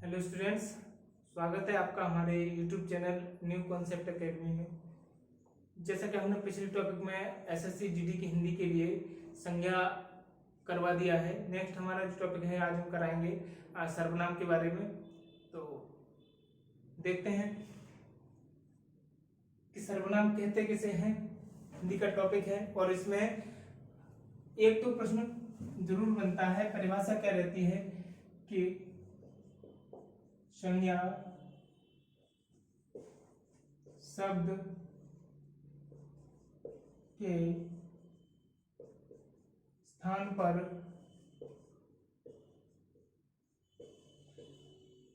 Hello students, स्वागत है आपका हमारे YouTube channel new concept academy में। जैसा कि हमने पिछले टॉपिक में एसएससी जीडी की हिंदी के लिए संज्ञा करवा दिया है। नेक्स्ट हमारा जो टॉपिक है आज हम कराएंगे सर्वनाम के बारे में। तो देखते हैं कि सर्वनाम कहते किसे हैं, हिंदी का टॉपिक है और इसमें एक तो प्रश्न जरूर बनता है, परिभाषा क्या रहती है कि संज्ञा शब्द के स्थान पर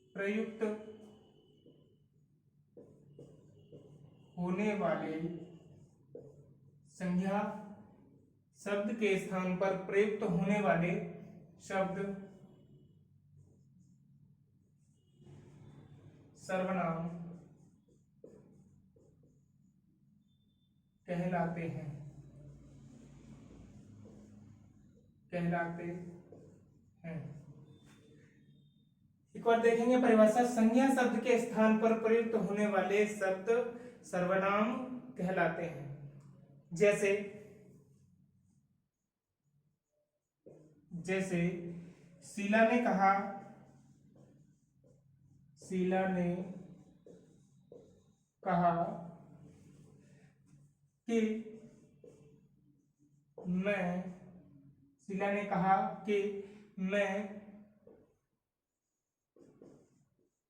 प्रयुक्त होने वाले संज्ञा शब्द के स्थान पर प्रयुक्त होने वाले शब्द सर्वनाम कहलाते हैं। एक बार देखेंगे परिभाषा। संज्ञा शब्द के स्थान पर प्रयुक्त होने वाले शब्द सर्वनाम कहलाते हैं। जैसे शीला ने कहा, कि शीला ने कहा कि मैं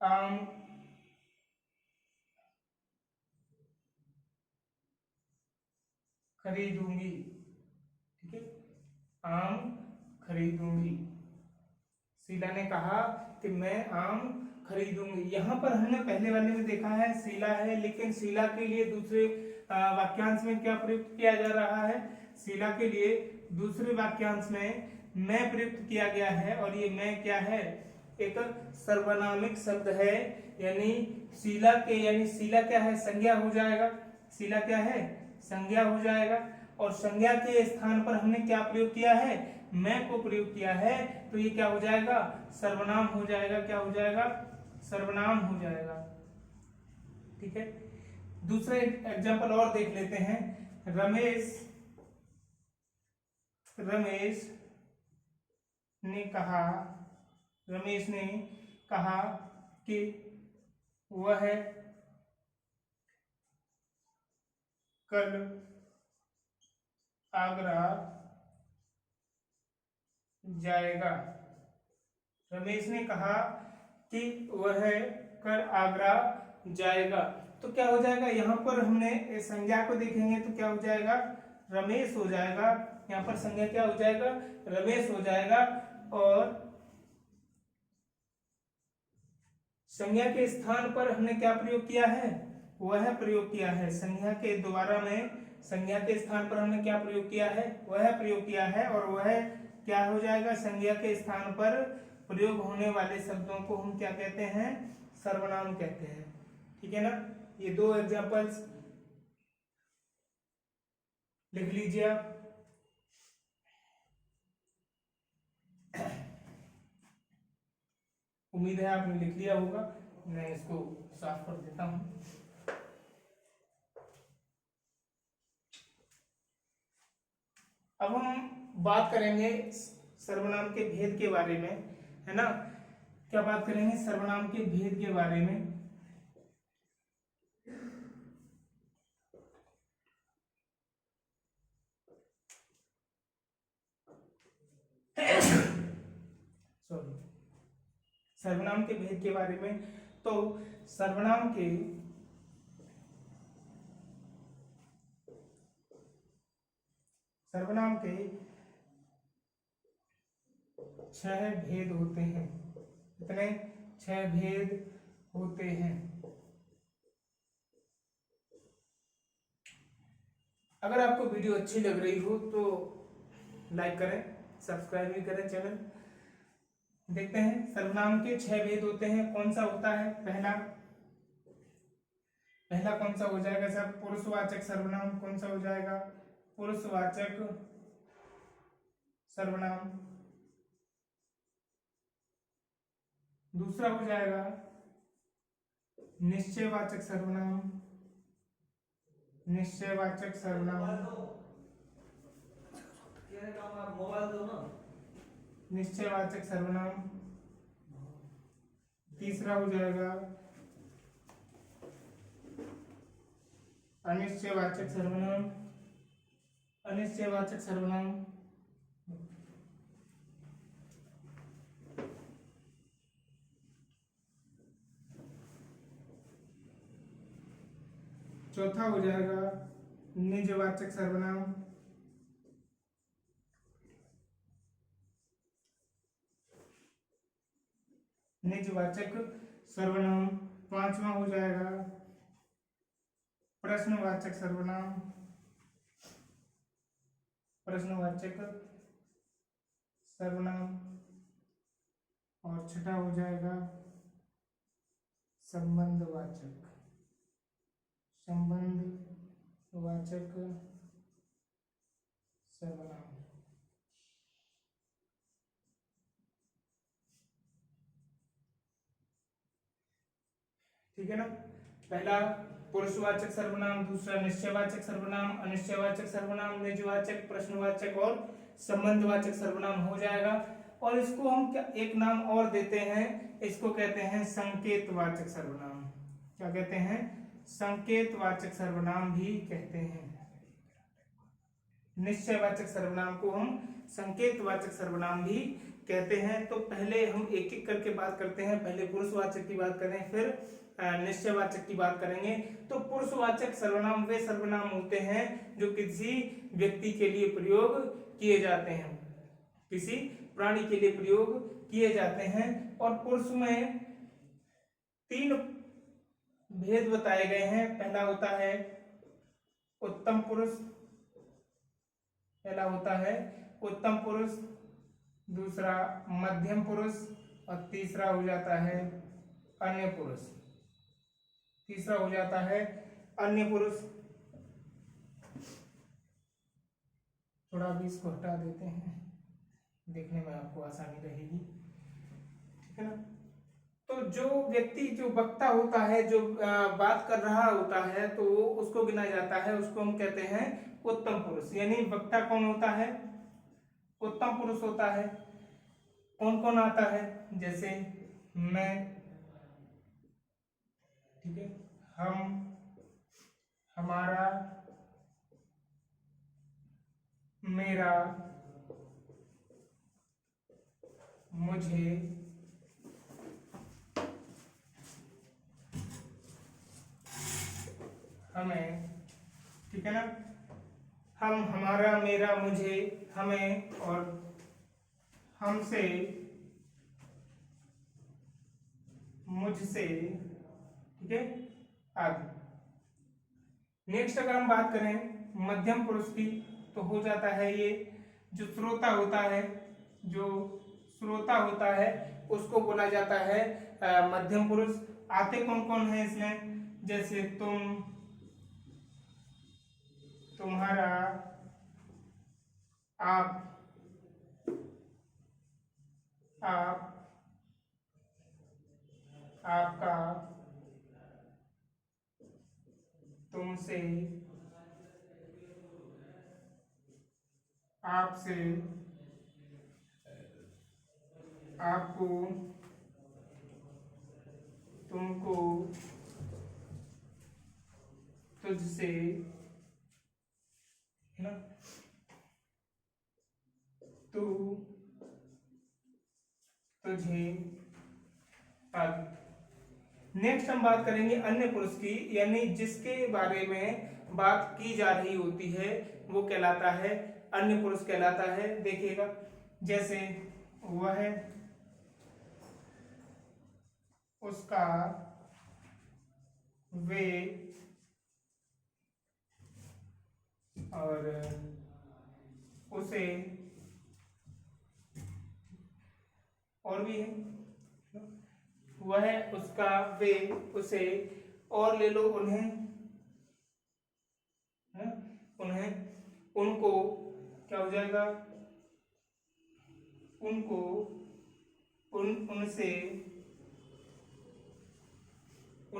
आम खरीदूंगी। ठीक है, आम खरीदूंगी। शीला ने कहा कि मैं आम खरीदूंगी। यहाँ पर हमने पहले वाले में देखा है शीला है, लेकिन शीला के लिए दूसरे वाक्यांश में क्या प्रयुक्त किया जा रहा है? शीला के लिए दूसरे वाक्यांश में मैं प्रयुक्त किया गया है और ये मैं क्या है? एक सर्वनामिक शब्द है। यानी शीला क्या है? संज्ञा हो जाएगा। शीला क्या है? संज्ञा हो जाएगा। और संज्ञा के स्थान पर हमने क्या प्रयोग किया है? मैं को प्रयोग किया है, तो ये क्या हो जाएगा? सर्वनाम हो जाएगा। क्या हो जाएगा? सर्वनाम हो जाएगा। ठीक है, दूसरा एग्जांपल और देख लेते हैं। रमेश ने कहा कि वह कल आगरा जाएगा। रमेश ने कहा कि वह कल आगरा जाएगा। तो क्या हो जाएगा? यहाँ पर हमने संज्ञा को देखेंगे तो क्या हो जाएगा? रमेश हो जाएगा। यहाँ पर संज्ञा क्या हो जाएगा? रमेश हो जाएगा। और संज्ञा के स्थान पर हमने क्या प्रयोग किया है? वह प्रयोग किया है। संज्ञा के द्वारा में संज्ञा के स्थान पर हमने क्या प्रयोग किया है? वह प्रयोग किया है। और वह क्या हो जाएगा? संज्ञा के स्थान पर प्रयोग होने वाले शब्दों को हम क्या कहते हैं? सर्वनाम कहते हैं। ठीक है ना? ये दो एग्जांपल्स लिख लीजिए आप। उम्मीद है आपने लिख लिया होगा। मैं इसको साफ कर देता हूं। अब हम बात करेंगे सर्वनाम के भेद के बारे में, है ना? क्या बात करेंगे? सर्वनाम के भेद के बारे में। सॉरी, सर्वनाम के भेद के बारे में। तो सर्वनाम के छह भेद होते हैं। कितने? 6 भेद होते हैं। अगर आपको वीडियो अच्छी लग रही हो तो लाइक करें, सब्सक्राइब भी करें चैनल। देखते हैं सर्वनाम के 6 भेद होते हैं। कौन सा होता है? पहला कौन सा हो जाएगा सर? पुरुषवाचक सर्वनाम। कौन सा हो जाएगा? पुरुषवाचक सर्वनाम। दूसरा हो जाएगा निश्चयवाचक सर्वनाम। निश्चयवाचक सर्वनाम, निश्चयवाचक सर्वनाम। तीसरा हो जाएगा अनिश्चयवाचक सर्वनाम। अनिश्चयवाचक सर्वनाम। चौथा हो जाएगा निजवाचक सर्वनाम। निजवाचक सर्वनाम। पांचवा हो जाएगा प्रश्नवाचक सर्वनाम। प्रश्नवाचक सर्वनाम। और छठा हो जाएगा संबंधवाचक। संबंधवाचक सर्वनाम। ठीक है ना। पहला पुरुषवाचक सर्वनाम, दूसरा निश्चयवाचक सर्वनाम, अनिश्चयवाचक सर्वनाम, निजवाचक, प्रश्नवाचक और संबंधवाचक सर्वनाम हो जाएगा। और इसको हम क्या एक नाम और देते हैं, इसको कहते हैं संकेतवाचक सर्वनाम। क्या कहते हैं? संकेतवाचक सर्वनाम भी कहते हैं। निश्चयवाचक सर्वनाम को हम संकेतवाचक सर्वनाम भी कहते हैं। तो पहले हम एक एक करके बात करते हैं। पहले पुरुषवाचक की बात करें, फिर निश्चयवाचक की बात करेंगे। तो पुरुषवाचक सर्वनाम वे सर्वनाम होते हैं जो किसी व्यक्ति के लिए प्रयोग किए जाते हैं, किसी प्राणी के लिए प्रयोग किए जाते हैं। और पुरुष में तीन भेद बताए गए हैं। पहला होता है उत्तम पुरुष, पहला होता है उत्तम पुरुष, दूसरा मध्यम पुरुष और तीसरा हो जाता है अन्य पुरुष। तीसरा हो जाता है अन्य पुरुष। थोड़ा भी इसको हटा देते हैं, देखने में आपको आसानी रहेगी। ठीक है ना। तो जो व्यक्ति, जो वक्ता होता है, जो बात कर रहा होता है, तो उसको गिना जाता है, उसको हम कहते हैं उत्तम पुरुष। यानी वक्ता कौन होता है? उत्तम पुरुष होता है। कौन कौन आता है? जैसे मैं, ठीक है, हम, हमारा, मेरा, मुझे, हमें। ठीक है ना। हम, हमारा, मेरा, मुझे, हमें और हमसे, मुझसे। ठीक है, आदि। नेक्स्ट अगर हम बात करें मध्यम पुरुष की, तो हो जाता है ये जो श्रोता होता है, जो श्रोता होता है उसको बोला जाता है मध्यम पुरुष। आते कौन कौन है इसमें? जैसे तुम, तुम्हारा, आप, आपका, तुमसे, आपसे, आपको, तुमको, तुझसे, है ना, तू, तुझे, आदि। नेक्स्ट हम बात करेंगे अन्य पुरुष की, यानी जिसके बारे में बात की जा रही होती है वो कहलाता है अन्य पुरुष कहलाता है। देखिएगा, जैसे वह, उसका, वे और उसे, और भी है वह, उसका, वे, उसे, और ले लो उन्हें, है? उन्हें, उनको, क्या हो जाएगा? उनको, उनसे,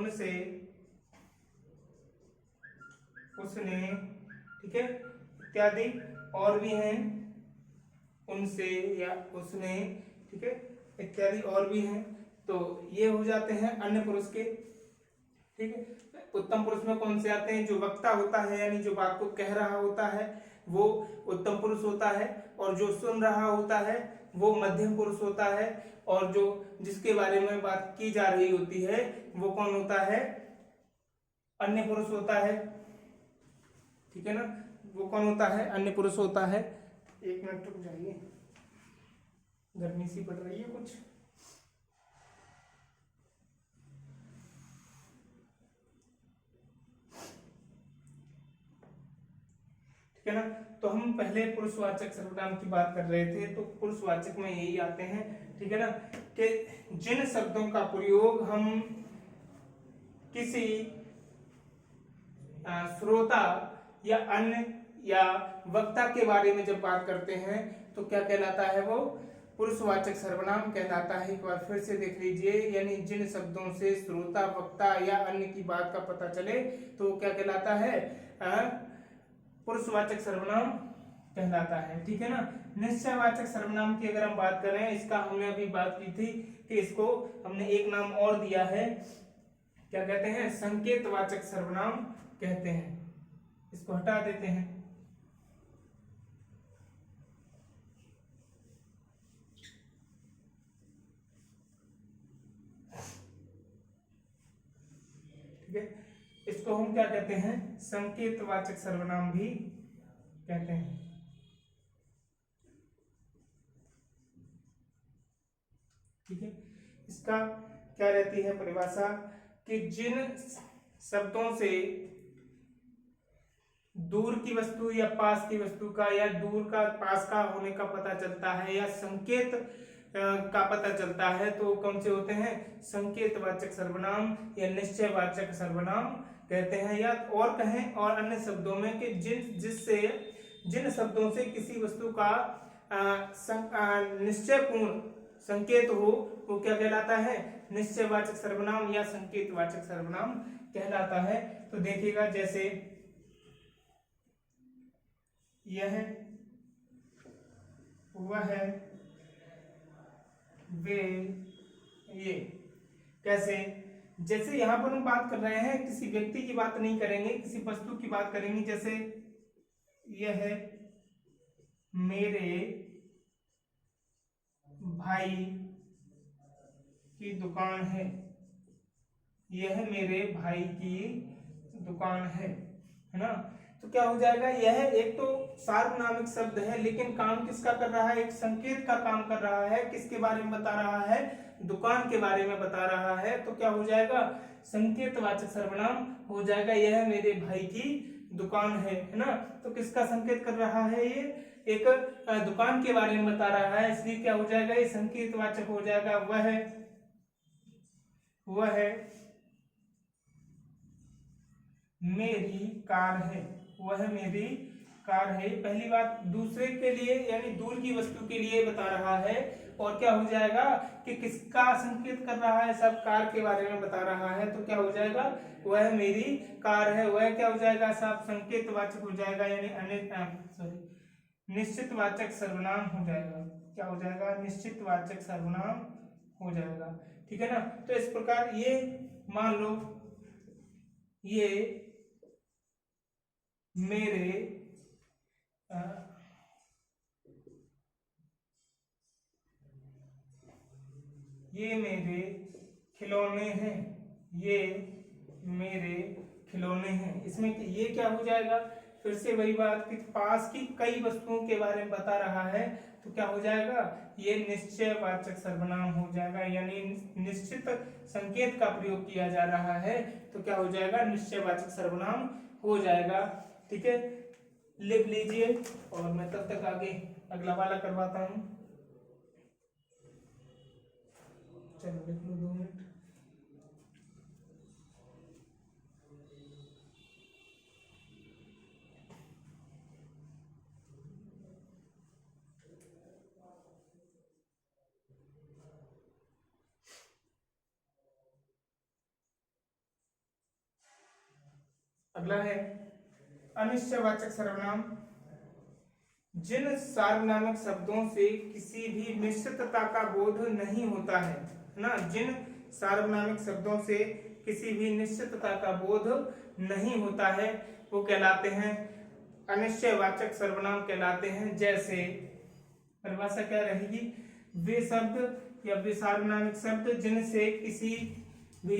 उनसे, उसने, ठीक है, इत्यादि और भी हैं, उनसे या उसने, ठीक है, इत्यादि और भी हैं। तो ये हो जाते हैं अन्य पुरुष के, ठीक है। उत्तम पुरुष में कौन से आते हैं? जो वक्ता होता है यानी जो बात को कह रहा होता है वो उत्तम पुरुष होता है, और जो सुन रहा होता है वो मध्यम पुरुष होता है, और जो जिसके बारे में बात की जा रही होती है वो कौन होता है? अन्य पुरुष होता है, ठीक है ना। वो कौन होता है? अन्य पुरुष होता है। एक मिनट रुक जाइए, गर्मी सी पड़ रही है कुछ। ठीक है ना। तो हम पहले पुरुषवाचक सर्वनाम की बात कर रहे थे, तो पुरुषवाचक में यही आते हैं, ठीक है ना, कि जिन शब्दों का प्रयोग हम किसी श्रोता या अन्य या वक्ता के बारे में जब बात करते हैं तो क्या कहलाता है? वो पुरुषवाचक सर्वनाम कहलाता है। एक बार फिर से देख लीजिए, यानी जिन शब्दों से श्रोता, वक्ता या अन्य की बात का पता चले तो वो क्या कहलाता है? पुरुषवाचक सर्वनाम कहलाता है, ठीक है ना। निश्चयवाचक सर्वनाम की अगर हम बात करें, इसका हमने अभी बात की थी कि इसको हमने एक नाम और दिया है, क्या कहते हैं? संकेतवाचक सर्वनाम कहते हैं। इसको हटा देते हैं, ठीक है। इसको हम क्या कहते हैं? संकेतवाचक सर्वनाम भी कहते हैं, ठीक है। इसका क्या रहती है परिभाषा? कि जिन शब्दों से दूर की वस्तु या पास की वस्तु का या दूर का पास का होने का पता चलता है या संकेत का पता चलता है, तो कौन से होते हैं? संकेतवाचक सर्वनाम या निश्चयवाचक सर्वनाम कहते हैं। या और कहें और अन्य शब्दों में कि जिन शब्दों से किसी वस्तु का निश्चयपूर्ण संकेत हो वो क्या कहलाता है? निश्चयवाचक सर्वनाम या संकेतवाचक सर्वनाम कहलाता है। तो देखिएगा, जैसे यह, वह, वे, ये। कैसे? जैसे यहां पर हम बात कर रहे हैं, किसी व्यक्ति की बात नहीं करेंगे, किसी वस्तु की बात करेंगे। जैसे यह मेरे भाई की दुकान है, यह मेरे भाई की दुकान है ना। तो क्या हो जाएगा? यह एक तो सार्वनामिक शब्द है, लेकिन काम किसका कर रहा है? एक संकेत का काम कर रहा है। किसके बारे में बता रहा है? दुकान के बारे में बता रहा है। तो क्या हो जाएगा? संकेतवाचक सर्वनाम हो जाएगा। यह मेरे भाई की दुकान है ना। तो किसका संकेत कर रहा है? ये एक दुकान के बारे में बता रहा है, इसलिए क्या हो जाएगा? ये संकेतवाचक हो जाएगा। वह मेरी कार है, वह मेरी कार है। पहली बात दूसरे के लिए यानी दूर की वस्तु के लिए बता रहा है, और क्या हो जाएगा कि किसका संकेत कर रहा है? सब कार के बारे में बता रहा है। तो क्या हो जाएगा? वह मेरी कार है। वह क्या हो जाएगा? सब संकेतवाचक हो जाएगा, यानी निश्चितवाचक सर्वनाम हो जाएगा। क्या हो जाएगा? निश्चितवाचक सर्वनाम हो जाएगा, ठीक है ना। तो इस प्रकार ये मान लो, ये मेरे ये मेरे खिलौने हैं, ये मेरे खिलौने हैं। इसमें ये क्या हो जाएगा? फिर से वही बात कि पास की कई वस्तुओं के बारे में बता रहा है, तो क्या हो जाएगा? ये निश्चयवाचक सर्वनाम हो जाएगा, यानी निश्चित संकेत का प्रयोग किया जा रहा है। तो क्या हो जाएगा? निश्चयवाचक सर्वनाम हो जाएगा, ठीक है। लिख लीजिए, और मैं तब तक आगे अगला वाला करवाता हूं। चलो लिख लो, 2 मिनट। अगला है अनिश्चयवाचक सर्वनाम। जिन सार्वनामिक शब्दों से किसी भी निश्चितता का बोध नहीं होता है ना, जिन सार्वनामिक शब्दों से किसी भी निश्चितता का बोध नहीं होता है वो कहलाते हैं अनिश्चयवाचक सर्वनाम कहलाते हैं। जैसे परिभाषा क्या रहेगी, वे शब्द या वे सार्वनामिक शब्द जिनसे किसी भी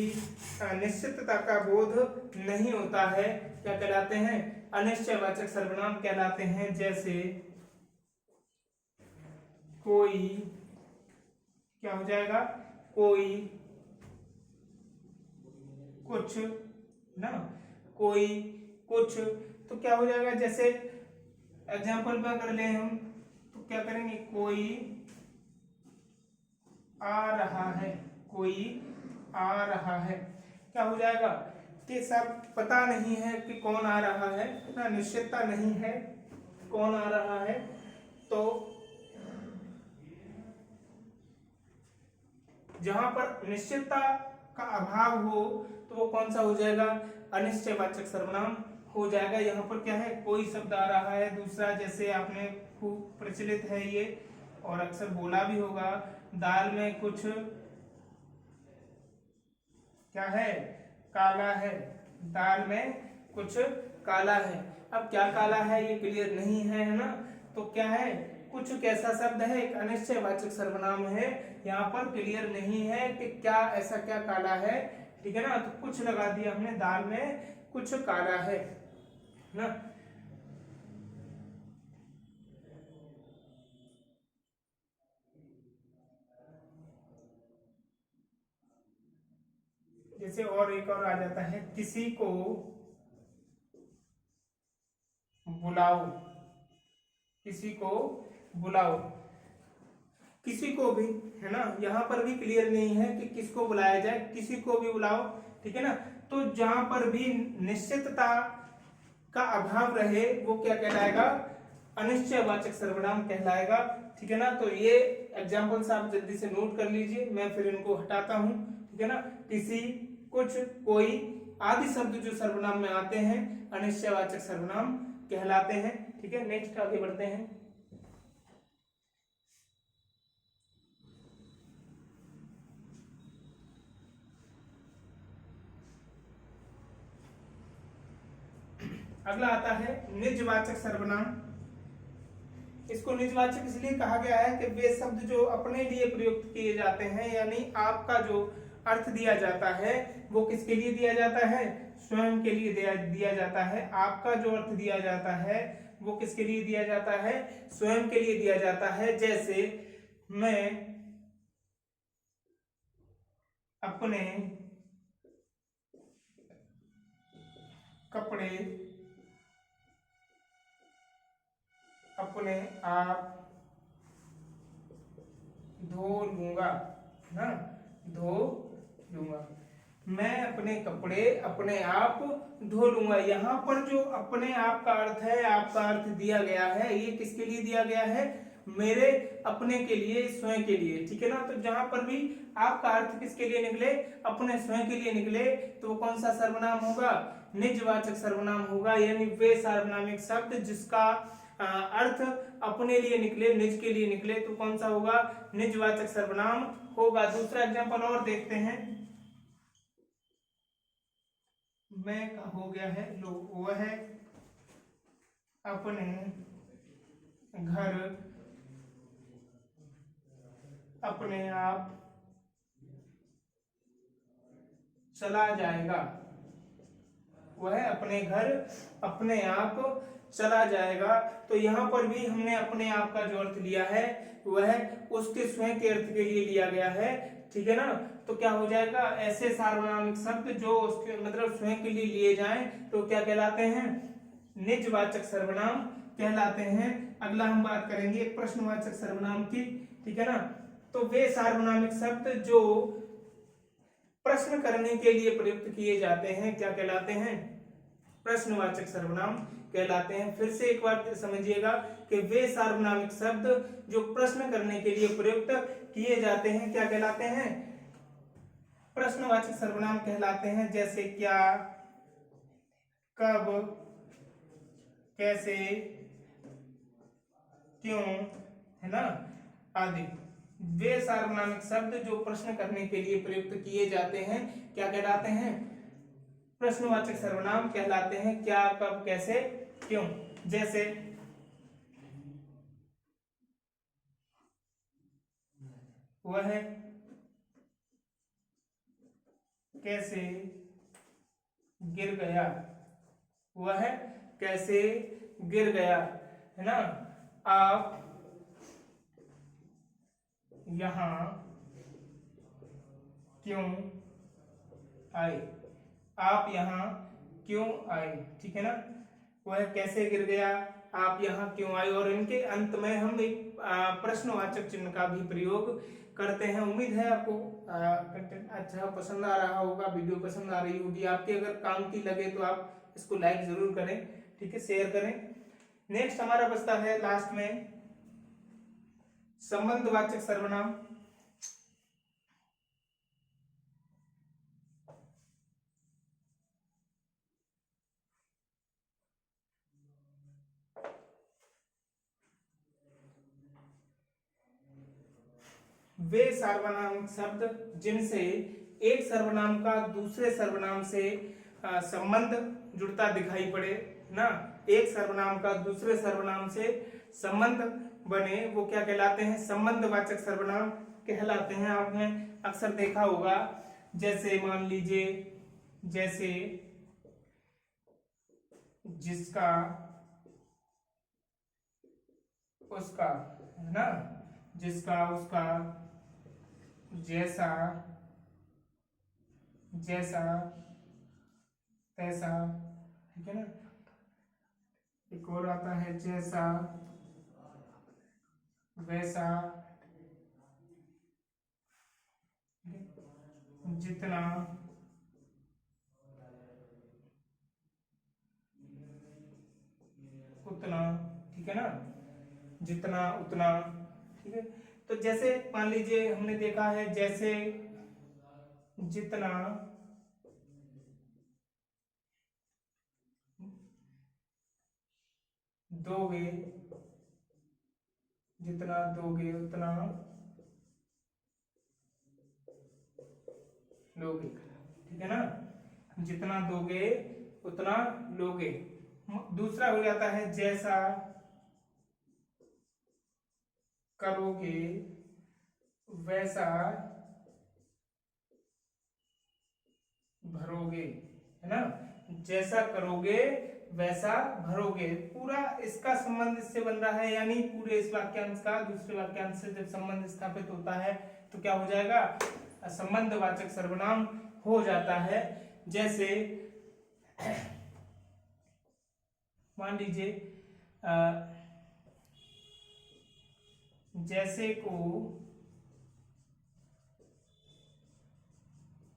निश्चितता का बोध नहीं होता है क्या कहलाते हैं, अनिश्चयवाचक सर्वनाम कहलाते हैं। जैसे कोई, क्या हो जाएगा, कोई, कुछ ना, कोई, कुछ, तो क्या हो जाएगा, जैसे एग्जाम्पल पर कर ले हम तो क्या करेंगे, कोई आ रहा है, कोई आ रहा है, क्या हो जाएगा कि सब पता नहीं है कि कौन आ रहा है ना, निश्चितता नहीं है कौन आ रहा है। तो जहां पर निश्चितता का अभाव हो तो वो कौन सा हो जाएगा, अनिश्चयवाचक सर्वनाम हो जाएगा। यहाँ पर क्या है, कोई शब्द आ रहा है। दूसरा, जैसे आपने खूब प्रचलित है ये और अक्सर बोला भी होगा, दाल में कुछ क्या है, काला है, दाल में कुछ काला है। अब क्या काला है ये क्लियर नहीं है ना, तो क्या है, कुछ कैसा शब्द है, एक अनिश्चयवाचक सर्वनाम है, यहाँ पर क्लियर नहीं है कि क्या ऐसा क्या काला है, ठीक है ना, तो कुछ लगा दिया हमने, दाल में कुछ काला है ना। जैसे और एक और आ जाता है, किसी को बुलाओ, किसी को बुलाओ, किसी को भी है ना, यहाँ पर भी क्लियर नहीं है कि किसको बुलाया जाए, किसी को भी बुलाओ, ठीक है ना। तो जहां पर भी निश्चितता का अभाव रहे वो क्या कहलाएगा, अनिश्चयवाचक सर्वनाम कहलाएगा, ठीक है ना। तो ये एग्जाम्पल्स आप जल्दी से नोट कर लीजिए, मैं फिर इनको हटाता हूं, ठीक है ना। किसी, कुछ, कोई आदि शब्द जो सर्वनाम में आते हैं अनिश्चयवाचक सर्वनाम कहलाते हैं, ठीक है। नेक्स्ट आगे बढ़ते हैं। अगला आता है निजवाचक सर्वनाम। इसको निजवाचक इसलिए कहा गया है कि वे शब्द जो अपने लिए प्रयुक्त किए जाते हैं, यानी आपका जो अर्थ दिया जाता है वो किसके लिए दिया जाता है, स्वयं के लिए दिया जाता है। आपका जो अर्थ दिया जाता है वो किसके लिए दिया जाता है, स्वयं के लिए दिया जाता है। जैसे मैं अपने कपड़े अपने आप धो लूंगा ना, धो लूंगा, मैं अपने कपड़े अपने आप धो लूंगा। यहाँ पर जो अपने आप का अर्थ है, आपका अर्थ दिया गया है, ये किसके लिए दिया गया है, मेरे अपने के लिए, स्वयं के लिए, ठीक है ना। तो जहां पर भी आपका अर्थ किसके लिए निकले, अपने स्वयं के लिए निकले, तो कौन सा सर्वनाम होगा, निजवाचक सर्वनाम होगा। यानी वे सार्वनामिक शब्द जिसका अर्थ अपने लिए निकले, निज के लिए निकले, तो कौन सा होगा, निजवाचक सर्वनाम होगा। दूसरा एग्जांपल और देखते हैं, मैं का हो गया है लो, वह अपने घर अपने आप चला जाएगा, वह अपने घर अपने आप चला जाएगा। तो यहाँ पर भी हमने अपने आप का जो अर्थ लिया है वह उसके स्वयं के अर्थ के लिए लिया गया है, ठीक है ना। तो क्या हो जाएगा, ऐसे सार्वनामिक शब्द जो उसके मतलब स्वयं के लिए लिए जाएं तो क्या कहलाते हैं, निजवाचक सर्वनाम कहलाते हैं। अगला हम बात करेंगे प्रश्नवाचक सर्वनाम की, ठीक है ना। तो वे सार्वनामिक शब्द जो प्रश्न करने के लिए प्रयुक्त किए जाते हैं क्या कहलाते हैं, प्रश्नवाचक सर्वनाम कहलाते हैं। फिर से एक बार समझिएगा कि वे सार्वनामिक शब्द जो प्रश्न करने के लिए प्रयुक्त किए जाते हैं क्या कहलाते हैं, प्रश्नवाचक सर्वनाम कहलाते हैं। जैसे क्या, कब, कैसे, क्यों, है ना, आदि वे सार्वनामिक शब्द जो प्रश्न करने के लिए प्रयुक्त किए जाते हैं क्या कहलाते हैं? प्रश्नवाचक सर्वनाम कहलाते हैं। क्या, कब, कैसे, क्यों। जैसे वह कैसे गिर गया, वह कैसे गिर गया, है ना। आप यहाँ क्यों आए, आप यहाँ क्यों आए, ठीक है ना। वह कैसे गिर गया, आप यहाँ क्यों आए, और इनके अंत में हम एक प्रश्नवाचक चिन्ह का भी प्रयोग करते हैं। उम्मीद है आपको कंटेंट अच्छा पसंद आ रहा होगा, वीडियो पसंद आ रही होगी आपके। अगर काम की लगे तो आप इसको लाइक जरूर करें, ठीक है, शेयर करें। नेक्स्ट हमारा बचता है लास्ट में संबंधवाचक सर्वनाम। वे सार्वनामिक शब्द जिनसे एक सर्वनाम का दूसरे सर्वनाम से संबंध जुड़ता दिखाई पड़े ना, एक सर्वनाम का दूसरे सर्वनाम से संबंध बने, वो क्या कहलाते हैं? संबंधवाचक सर्वनाम कहलाते हैं। आपने अक्सर देखा होगा, जैसे मान लीजिए, जैसे जिसका, उसका, है ना, जिसका, उसका, जैसा, जैसा, तैसा, ठीक है ना। एक और आता है जैसा, वैसा, जितना, उतना, ठीक है ना, जितना, उतना, ठीक है। तो जैसे मान लीजिए हमने देखा है, जैसे जितना दोगे, जितना दोगे उतना लोगे, ठीक है ना, जितना दोगे उतना लोगे। दूसरा हो जाता है जैसा करोगे वैसा भरोगे, है ना, जैसा करोगे वैसा भरोगे। पूरा इसका संबंध इससे बन रहा है, यानी पूरे इस वाक्यांश का दूसरे वाक्यांश से जब संबंध स्थापित होता है तो क्या हो जाएगा? संबंधवाचक सर्वनाम हो जाता है। जैसे मान लीजिए जैसे को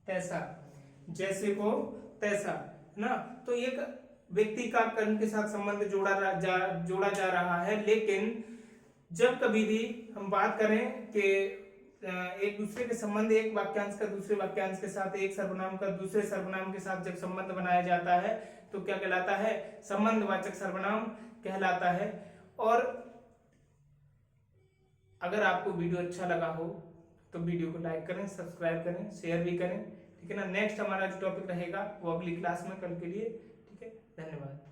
तैसा, जैसे को तैसा, है ना। तो एक व्यक्ति का कर्म के साथ संबंध जोड़ा जा रहा है, लेकिन जब कभी भी हम बात करें कि एक दूसरे के संबंध, एक वाक्यांश का दूसरे वाक्यांश के साथ, एक सर्वनाम का दूसरे सर्वनाम के साथ जब संबंध बनाया जाता है तो क्या कहलाता है? संबंधवाचक सर्वनाम कहलाता है। और अगर आपको वीडियो अच्छा लगा हो तो वीडियो को लाइक करें, सब्सक्राइब करें, शेयर भी करें, ठीक है ना। नेक्स्ट हमारा जो टॉपिक रहेगा वो अगली क्लास में कल के लिए, ठीक है। धन्यवाद।